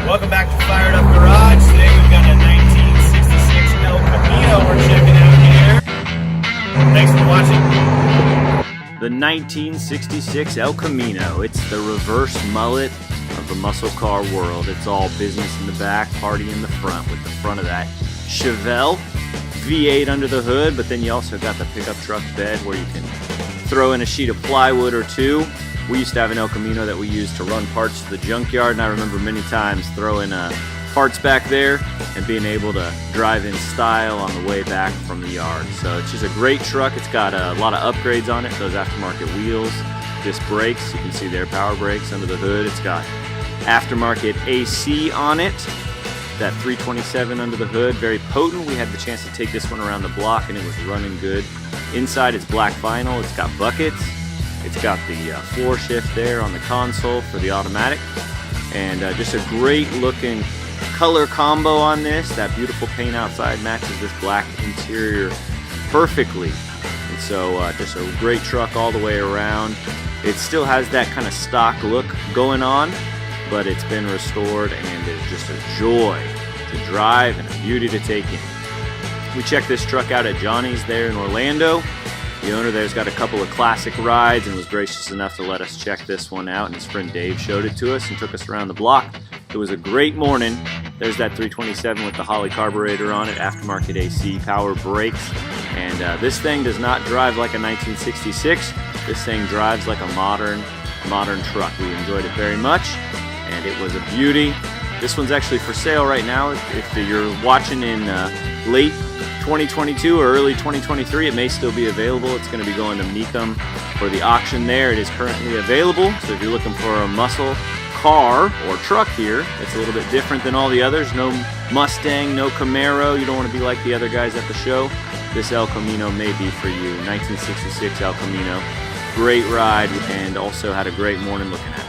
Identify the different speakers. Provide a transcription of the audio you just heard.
Speaker 1: Welcome back to Fired Up Garage. Today we've got a 1966 El Camino we're checking out here. Thanks for watching.
Speaker 2: The 1966 El Camino. It's the reverse mullet of the muscle car world. It's all business in the back, party in the front, with the front of that Chevrolet V8 under the hood, but then you also got the pickup truck bed where you can throw in a sheet of plywood or two. We used to have an El Camino that we used to run parts to the junkyard, and I remember many times throwing parts back there and being able to drive in style on the way back from the yard. So it's just a great truck. It's got a lot of upgrades on it. Those aftermarket wheels, disc brakes, you can see their power brakes under the hood. It's got aftermarket AC on it. That 327 under the hood, very potent. We had the chance to take this one around the block and it was running good. Inside it's black vinyl, it's got buckets. It's got the floor shift there on the console for the automatic, and just a great looking color combo on this. That beautiful paint outside matches this black interior perfectly, and so just a great truck all the way around. It still has that kind of stock look going on, but it's been restored and is just a joy to drive and a beauty to take in. We checked this truck out at Johnny's there in Orlando. The owner there's got a couple of classic rides and was gracious enough to let us check this one out, and his friend Dave showed it to us and took us around the block. It was a great morning. There's that 327 with the Holley carburetor on it, aftermarket AC, power brakes, and this thing does not drive like a 1966. This thing drives like a modern truck. We enjoyed it very much, and it was a beauty. This one's actually for sale right now. If you're watching in late 2022 or early 2023, it may still be available. It's going to be going to Mecum for the auction there. It is currently available, so if you're looking for a muscle car or truck here, it's a little bit different than all the others. No Mustang, no Camaro. You don't want to be like the other guys at the show. This El Camino may be for you. 1966 El Camino. Great ride, and also had a great morning looking at it.